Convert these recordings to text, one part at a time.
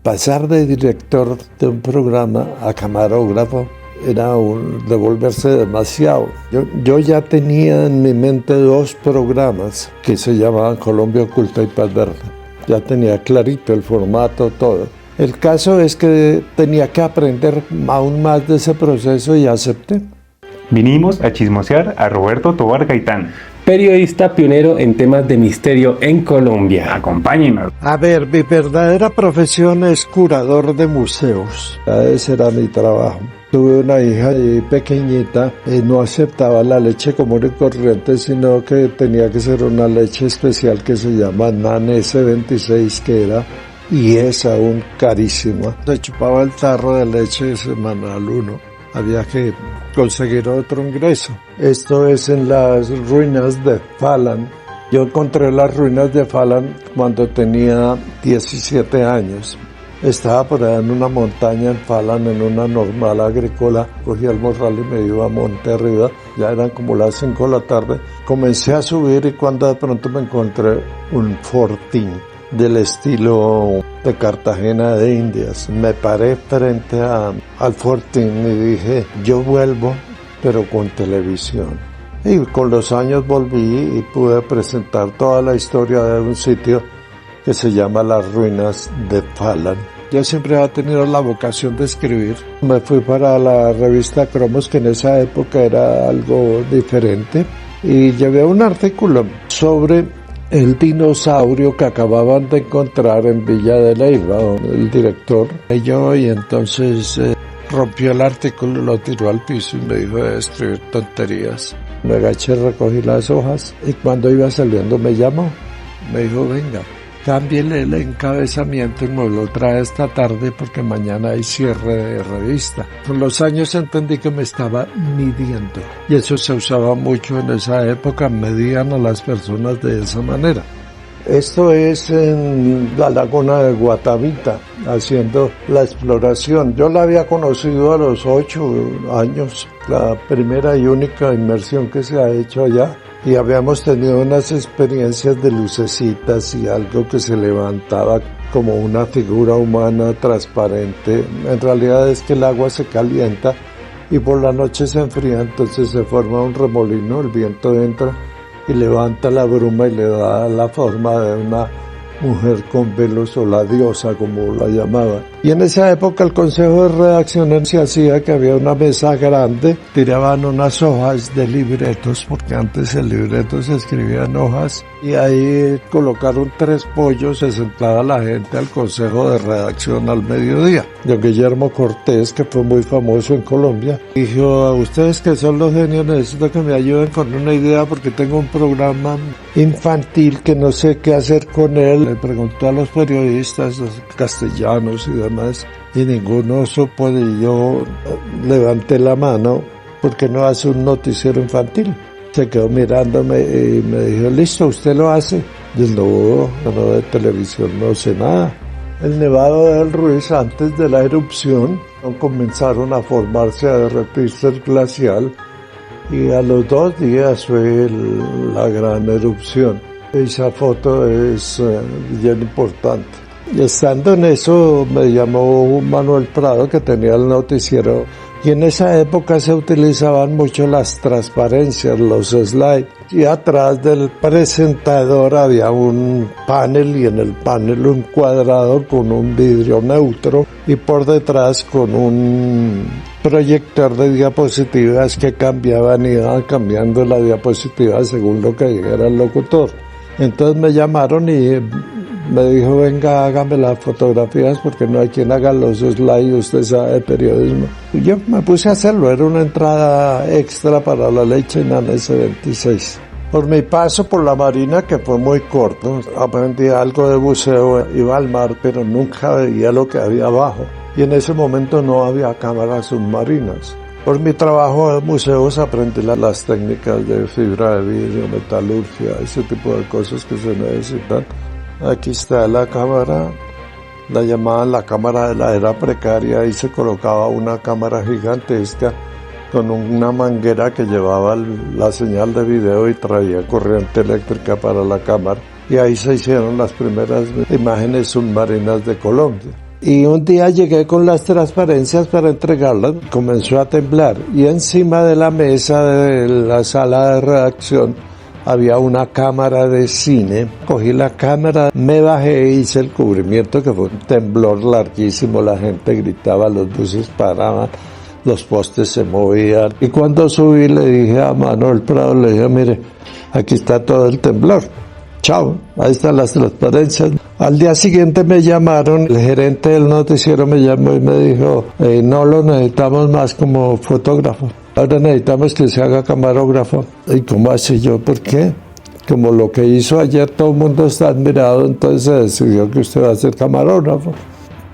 Pasar de director de un programa a camarógrafo era devolverse demasiado. Yo ya tenía en mi mente 2 programas que se llamaban Colombia Oculta y Paz Verde. Ya tenía clarito el formato, todo. El caso es que tenía que aprender aún más de ese proceso y acepté. Vinimos a chismosear a Roberto Tovar Gaitán, periodista pionero en temas de misterio en Colombia. Acompáñenos. A ver, mi verdadera profesión es curador de museos. Ese era mi trabajo. Tuve una hija pequeñita y no aceptaba la leche común y corriente, sino que tenía que ser una leche especial que se llama NAN S26, que era y es aún carísima. Se chupaba el tarro de leche semanal uno. Había que conseguir otro ingreso. Esto es en las ruinas de Falan. Yo encontré las ruinas de Falan cuando tenía 17 años. Estaba por allá en una montaña en Falan, en una normal agrícola. Cogí el morral y me iba a monte arriba. Ya eran como las 5 de la tarde. Comencé a subir y cuando de pronto me encontré un fortín del estilo de Cartagena de Indias. Me paré frente al fortín y dije, yo vuelvo, pero con televisión. Y con los años volví y pude presentar toda la historia de un sitio que se llama Las Ruinas de Falan. Yo siempre había tenido la vocación de escribir. Me fui para la revista Cromos, que en esa época era algo diferente, y llevé un artículo sobre el dinosaurio que acababan de encontrar en Villa de Leyva. El director leyó y entonces rompió el artículo, lo tiró al piso y me dijo de escribir tonterías. Me agaché, recogí las hojas y cuando iba saliendo me llamó. Me dijo, venga, cámbiele el encabezamiento y me lo trae esta tarde porque mañana hay cierre de revista. Con los años entendí que me estaba midiendo y eso se usaba mucho en esa época, medían a las personas de esa manera. Esto es en la laguna de Guatavita, haciendo la exploración. Yo la había conocido a los 8 años, la primera y única inmersión que se ha hecho allá. Y habíamos tenido unas experiencias de lucecitas y algo que se levantaba como una figura humana transparente. En realidad es que el agua se calienta y por la noche se enfría, entonces se forma un remolino, el viento entra y levanta la bruma y le da la forma de una mujer con velos o la diosa como la llamaban. Y en esa época el consejo de redacción se hacía que había una mesa grande, tiraban unas hojas de libretos, porque antes el libreto se escribía en hojas, y ahí colocaron 3 pollos, se sentaba la gente al consejo de redacción al mediodía. Don Guillermo Cortés, que fue muy famoso en Colombia, dijo, a ustedes que son los genios necesito que me ayuden con una idea porque tengo un programa infantil que no sé qué hacer con él. Le preguntó a los periodistas los castellanos y demás y ninguno supo, y yo levanté la mano porque no hace un noticiero infantil. Se quedó mirándome y me dijo, listo, ¿usted lo hace? Yo no, de televisión no sé nada. El Nevado del Ruiz, antes de la erupción, comenzaron a formarse, a derretirse el glacial y a los 2 días fue la gran erupción. Esa foto es bien importante. Y estando en eso me llamó Manuel Prado, que tenía el noticiero, y en esa época se utilizaban mucho las transparencias, los slides, y atrás del presentador había un panel y en el panel un cuadrado con un vidrio neutro y por detrás con un proyector de diapositivas que cambiaban y iban cambiando la diapositiva según lo que dijera el locutor. Entonces me llamaron y me dijo, venga, hágame las fotografías porque no hay quien haga los slides, usted sabe de periodismo. Y yo me puse a hacerlo, era una entrada extra para la leche NAN S26. Por mi paso por la marina, que fue muy corto, aprendí algo de buceo, iba al mar, pero nunca veía lo que había abajo. Y en ese momento no había cámaras submarinas. Por mi trabajo en museos aprendí las técnicas de fibra de vidrio, metalurgia, ese tipo de cosas que se necesitan. Aquí está la cámara, la llamaban la cámara de la era precaria, ahí se colocaba una cámara gigantesca con una manguera que llevaba la señal de video y traía corriente eléctrica para la cámara. Y ahí se hicieron las primeras imágenes submarinas de Colombia. Y un día llegué con las transparencias para entregarlas, comenzó a temblar y encima de la mesa de la sala de redacción había una cámara de cine. Cogí la cámara, me bajé e hice el cubrimiento, que fue un temblor larguísimo, la gente gritaba, los buses paraban, los postes se movían. Y cuando subí le dije a Manuel Prado, le dije, mire, aquí está todo el temblor. Chao, ahí están las transparencias. Al día siguiente me llamaron, el gerente del noticiero me llamó y me dijo, no lo necesitamos más como fotógrafo, ahora necesitamos que se haga camarógrafo. ¿Y cómo así? Yo, ¿por qué? Como lo que hizo ayer todo el mundo está admirado, entonces se decidió que usted va a ser camarógrafo.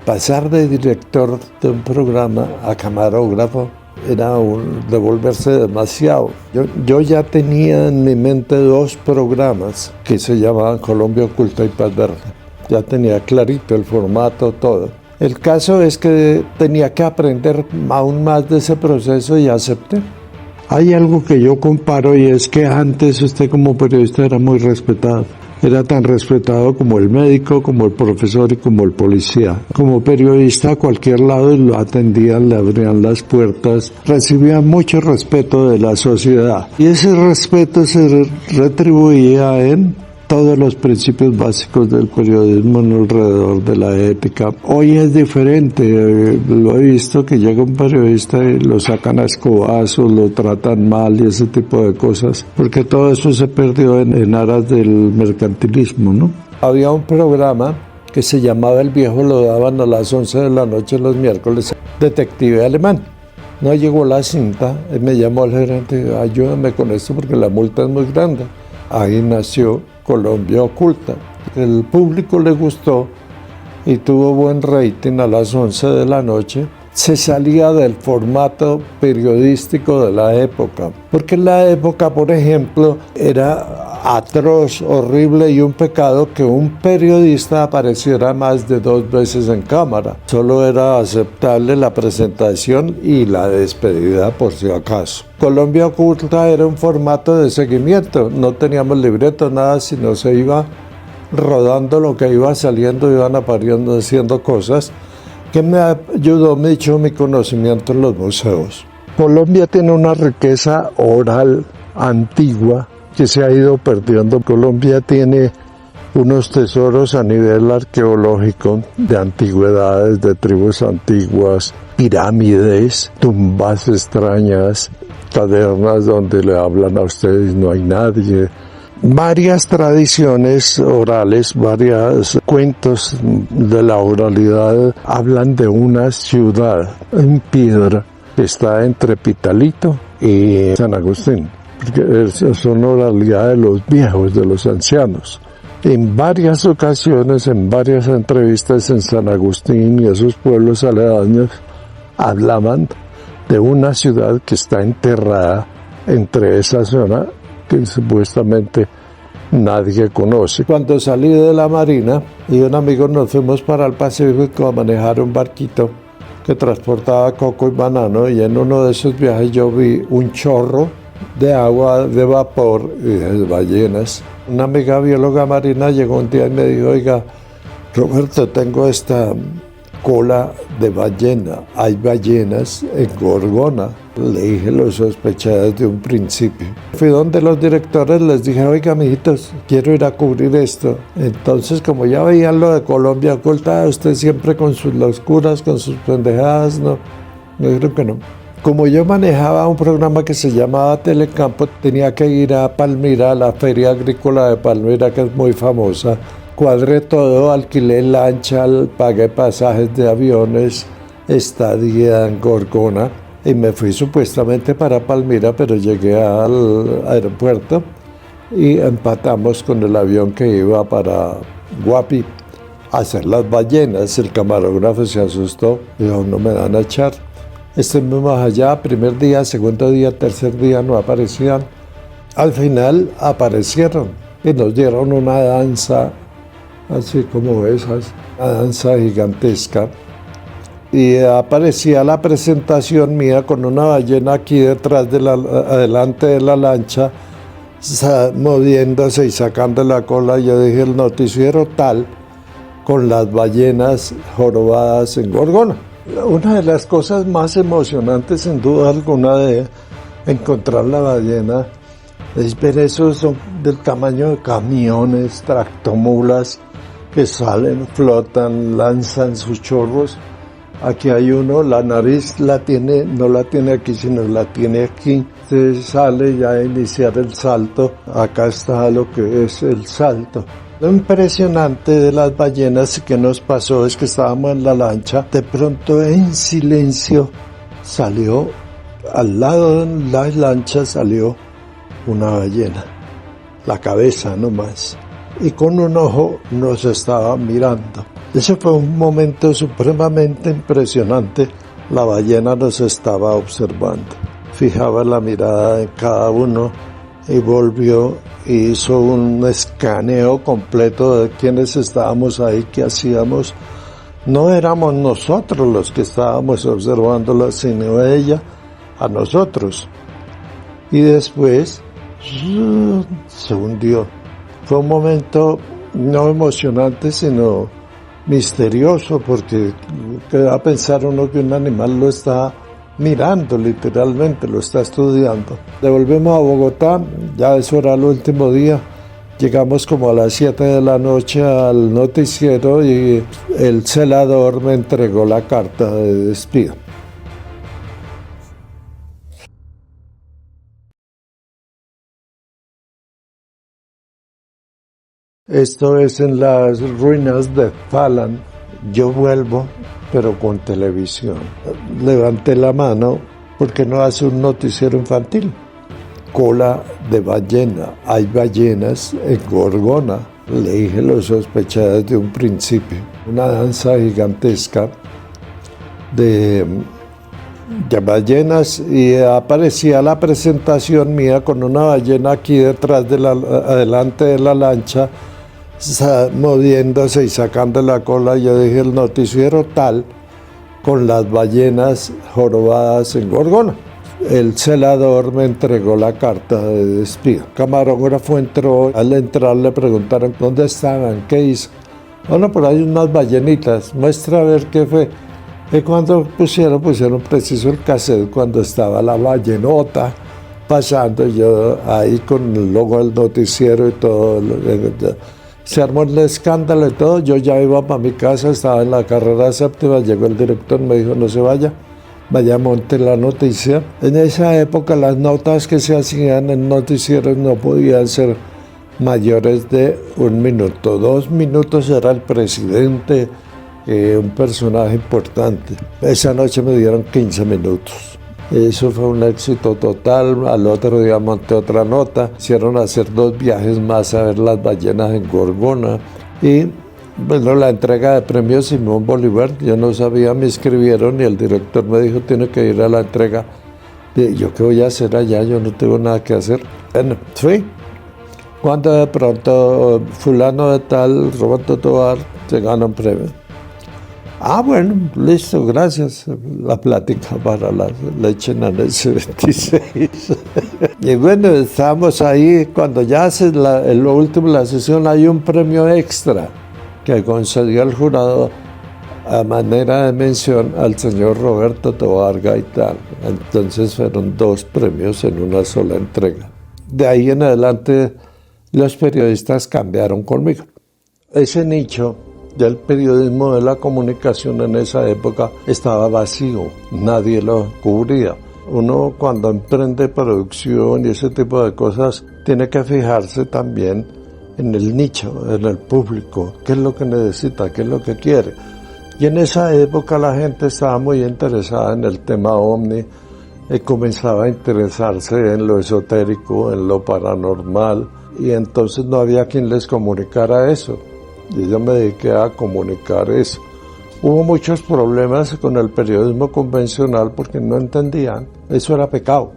Pasar de director de un programa a camarógrafo era devolverse demasiado. Yo ya tenía en mi mente 2 programas que se llamaban Colombia Oculta y Paz Verde. Ya tenía clarito el formato, todo. El caso es que tenía que aprender aún más de ese proceso y acepté. Hay algo que yo comparo y es que antes usted como periodista era muy respetado. Era tan respetado como el médico, como el profesor y como el policía. Como periodista a cualquier lado lo atendían, le abrían las puertas, recibía mucho respeto de la sociedad. Y ese respeto se retribuía en todos los principios básicos del periodismo alrededor de la ética. Hoy es diferente, lo he visto que llega un periodista y lo sacan a escobazos, lo tratan mal y ese tipo de cosas, porque todo eso se perdió en aras del mercantilismo, ¿no? Había un programa que se llamaba El Viejo, lo daban a las 11 de la noche los miércoles, Detective Alemán. No llegó la cinta, y me llamó el gerente, ayúdame con esto porque la multa es muy grande. Ahí nació Colombia Oculta. El público le gustó y tuvo buen rating a las 11 de la noche. Se salía del formato periodístico de la época, porque en la época, por ejemplo, era atroz, horrible y un pecado que un periodista apareciera más de 2 veces en cámara. Solo era aceptable la presentación y la despedida por si acaso. Colombia Oculta era un formato de seguimiento, no teníamos libreto, nada, sino se iba rodando lo que iba saliendo, iban apareciendo, haciendo cosas que me ayudó mucho mi conocimiento en los museos. Colombia tiene una riqueza oral antigua que se ha ido perdiendo. Colombia tiene unos tesoros a nivel arqueológico de antigüedades, de tribus antiguas, pirámides, tumbas extrañas, cavernas donde le hablan a ustedes no hay nadie. Varias tradiciones orales, varios cuentos de la oralidad hablan de una ciudad en piedra que está entre Pitalito y San Agustín, porque son oralidades de los viejos, de los ancianos. En varias ocasiones, en varias entrevistas en San Agustín y esos pueblos aledaños, hablaban de una ciudad que está enterrada entre esa zona que supuestamente nadie conoce. Cuando salí de la marina y un amigo nos fuimos para el Pacífico a manejar un barquito que transportaba coco y banano, y en uno de esos viajes yo vi un chorro de agua de vapor y de ballenas. Una amiga bióloga marina llegó un día y me dijo, oiga, Roberto, tengo esta cola de ballena, hay ballenas en Gorgona. Le dije, lo sospeché desde un principio. Fui donde los directores, les dije, oiga, mijitos, quiero ir a cubrir esto. Entonces, como ya veían lo de Colombia Oculta, usted siempre con sus locuras, con sus pendejadas, no, me dijeron que no. Como yo manejaba un programa que se llamaba Telecampo, tenía que ir a Palmira, a la Feria Agrícola de Palmira, que es muy famosa. Cuadré todo, alquilé lancha, pagué pasajes de aviones, estadía en Gorgona y me fui supuestamente para Palmira, pero llegué al aeropuerto y empatamos con el avión que iba para Guapi a hacer las ballenas. El camarógrafo se asustó, dijo, no me van a echar. Estuvimos allá, primer día, segundo día, tercer día no aparecían. Al final aparecieron y nos dieron una danza así como esas, una danza gigantesca. Y aparecía la presentación mía con una ballena aquí detrás, adelante de la lancha, moviéndose y sacando la cola. Yo dije, el noticiero tal, con las ballenas jorobadas en Gorgona. Una de las cosas más emocionantes, sin duda alguna, de encontrar la ballena es ver esos son del tamaño de camiones, tractomulas que salen, flotan, lanzan sus chorros. Aquí hay uno, la nariz la tiene, no la tiene aquí, sino la tiene aquí. Se sale ya a iniciar el salto. Acá está lo que es el salto. Lo impresionante de las ballenas que nos pasó es que estábamos en la lancha, de pronto en silencio salió, al lado de la lancha salió una ballena, la cabeza nomás, y con un ojo nos estaba mirando. Ese fue un momento supremamente impresionante. La ballena nos estaba observando, fijaba la mirada de cada uno y volvió e hizo un escaneo completo de quiénes estábamos ahí, qué hacíamos. No éramos nosotros los que estábamos observándola, sino ella a nosotros. Y después se hundió. Fue un momento no emocionante, sino misterioso, porque queda a pensar uno que un animal lo está mirando, literalmente, lo está estudiando. Devolvemos a Bogotá, ya eso era el último día. Llegamos como a las 7 de la noche al noticiero y el celador me entregó la carta de despido. Esto es en las ruinas de Falan. Yo vuelvo, pero con televisión. Levanté la mano porque no hace un noticiero infantil. Cola de ballena. Hay ballenas en Gorgona. Le dije, lo sospeché desde un principio. Una danza gigantesca de ballenas, y aparecía la presentación mía con una ballena aquí detrás adelante de la lancha, moviéndose y sacando la cola. Yo dije, el noticiero tal, con las ballenas jorobadas en Gorgona. El celador me entregó la carta de despido. El camarógrafo entró, al entrar le preguntaron dónde estaban, qué hizo. Bueno, por ahí unas ballenitas, muestra a ver qué fue. Y cuando pusieron preciso el cassette cuando estaba la ballenota pasando, yo ahí con el logo del noticiero y todo. Se armó el escándalo y todo. Yo ya iba para mi casa, estaba en la carrera séptima, llegó el director, me dijo, no se vaya, monte la noticia. En esa época las notas que se hacían en noticieros no podían ser mayores de 1 minuto. 2 minutos era el presidente, un personaje importante. Esa noche me dieron 15 minutos. Eso fue un éxito total. Al otro día monté otra nota. Hicieron hacer 2 viajes más a ver las ballenas en Gorgona. Y bueno, la entrega de premios Simón Bolívar, yo no sabía, me escribieron y el director me dijo, tiene que ir a la entrega. Y yo, ¿qué voy a hacer allá? Yo no tengo nada que hacer. Bueno, fui. Cuando de pronto fulano de tal, Roberto Tovar, se gana un premio. Ah, bueno, listo, gracias. La plática para la leche en el S26. Y bueno, estábamos ahí, cuando ya hace lo último de la sesión, hay un premio extra que concedió el jurado a manera de mención al señor Roberto Tovar Gaitán. Entonces fueron 2 premios en una sola entrega. De ahí en adelante los periodistas cambiaron conmigo. Ese nicho del periodismo de la comunicación en esa época estaba vacío, nadie lo cubría. Uno cuando emprende producción y ese tipo de cosas tiene que fijarse también en el nicho, en el público, qué es lo que necesita, qué es lo que quiere. Y en esa época la gente estaba muy interesada en el tema ovni, comenzaba a interesarse en lo esotérico, en lo paranormal, y entonces no había quien les comunicara eso. Y yo me dediqué a comunicar eso. Hubo muchos problemas con el periodismo convencional porque no entendían. Eso era pecado,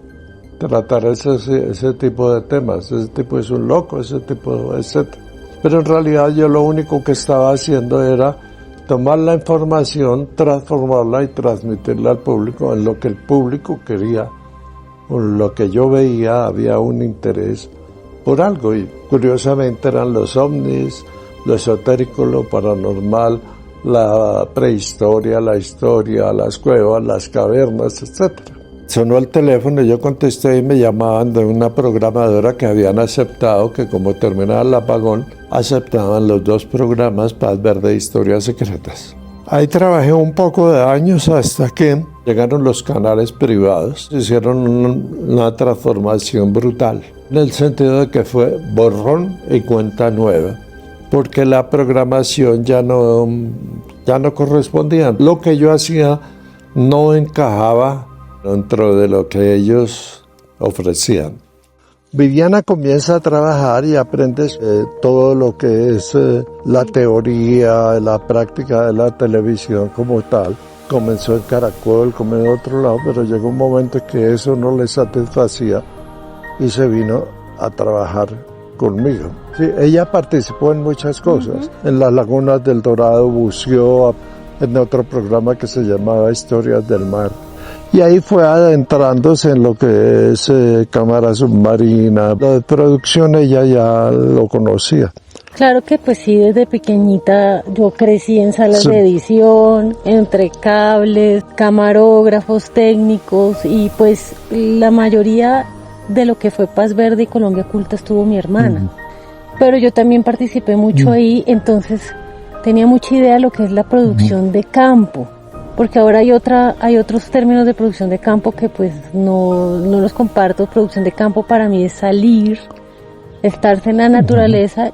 tratar ese tipo de temas. Ese tipo es un loco, ese tipo, etc. Pero en realidad yo lo único que estaba haciendo era tomar la información, transformarla y transmitirla al público en lo que el público quería, o en lo que yo veía había un interés por algo. Y curiosamente eran los ovnis, lo esotérico, lo paranormal, la prehistoria, la historia, las cuevas, las cavernas, etc. Sonó el teléfono y yo contesté y me llamaban de una programadora que habían aceptado que como terminaba el apagón, aceptaban los 2 programas Paz Verde e Historias Secretas. Ahí trabajé un poco de años hasta que llegaron los canales privados. Hicieron una transformación brutal, en el sentido de que fue borrón y cuenta nueva, porque la programación ya no correspondía. Lo que yo hacía no encajaba dentro de lo que ellos ofrecían. Viviana comienza a trabajar y aprendes todo lo que es la teoría, la práctica de la televisión como tal. Comenzó en Caracol, como en otro lado, pero llegó un momento que eso no le satisfacía y se vino a trabajar conmigo. Sí, ella participó en muchas cosas. En las Lagunas del Dorado buceó, en otro programa que se llamaba Historias del Mar. Y ahí fue adentrándose en lo que es cámara submarina. La de producción ella ya lo conocía. Claro que pues sí, desde pequeñita yo crecí en salas de edición, entre cables, camarógrafos, técnicos y pues la mayoría de lo que fue Paz Verde y Colombia Oculta estuvo mi hermana. Pero yo también participé mucho ahí, entonces tenía mucha idea de lo que es la producción de campo. Porque ahora hay otros términos de producción de campo que pues no los comparto. Producción de campo para mí es salir, estarse en la naturaleza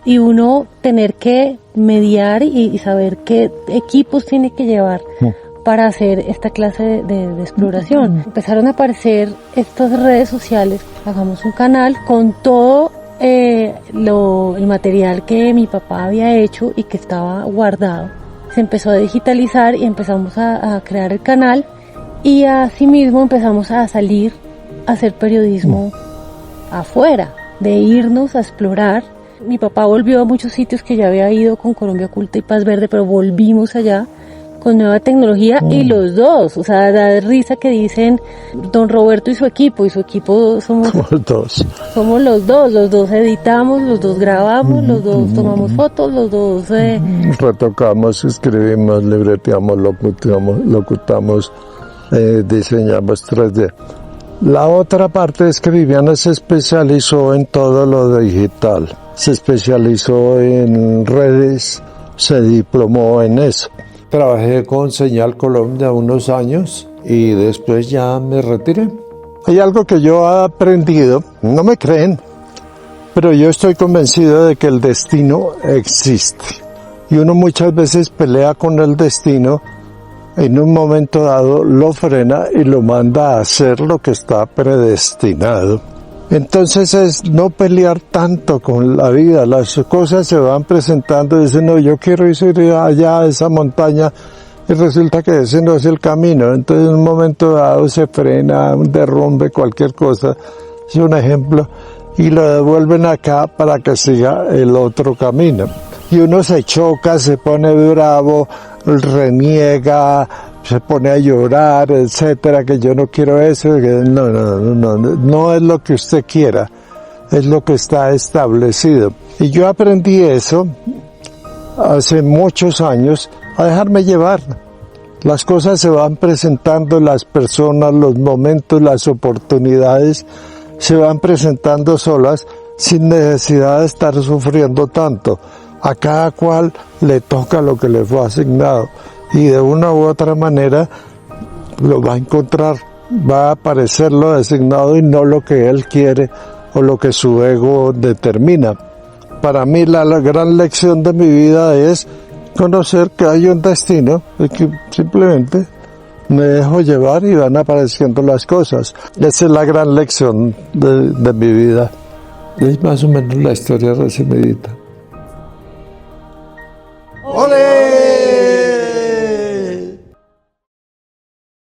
y uno tener que mediar y saber qué equipos tiene que llevar para hacer esta clase de exploración. Empezaron a aparecer estas redes sociales, hagamos un canal con todo el material que mi papá había hecho y que estaba guardado. Se empezó a digitalizar y empezamos a crear el canal y asimismo empezamos a salir a hacer periodismo afuera, de irnos a explorar. Mi papá volvió a muchos sitios que ya había ido con Colombia Oculta y Paz Verde, pero volvimos allá con nueva tecnología y los dos, o sea, da risa que dicen don Roberto y su equipo somos los dos editamos, los dos grabamos, los dos tomamos fotos, los dos retocamos, escribimos, libreteamos, locutamos, diseñamos 3D. La otra parte es que Viviana se especializó en todo lo digital, se especializó en redes, se diplomó en eso. Trabajé con Señal Colombia unos años y después ya me retiré. Hay algo que yo he aprendido, no me creen, pero yo estoy convencido de que el destino existe. Y uno muchas veces pelea con el destino, en un momento dado lo frena y lo manda a hacer lo que está predestinado. Entonces es no pelear tanto con la vida, las cosas se van presentando y dicen, no, yo quiero ir allá a esa montaña y resulta que ese no es el camino. Entonces en un momento dado se frena, un derrumbe, cualquier cosa, es un ejemplo, y lo devuelven acá para que siga el otro camino. Y uno se choca, se pone bravo, reniega, se pone a llorar, etcétera, que yo no quiero eso, que no es lo que usted quiera, es lo que está establecido. Y yo aprendí eso hace muchos años, a dejarme llevar. Las cosas se van presentando, las personas, los momentos, las oportunidades se van presentando solas sin necesidad de estar sufriendo tanto. A cada cual le toca lo que le fue asignado. Y de una u otra manera lo va a encontrar, va a aparecer lo designado y no lo que él quiere o lo que su ego determina. Para mí la gran lección de mi vida es conocer que hay un destino y que simplemente me dejo llevar y van apareciendo las cosas. Esa es la gran lección de mi vida. Es más o menos la historia resumidita. ¡Olé!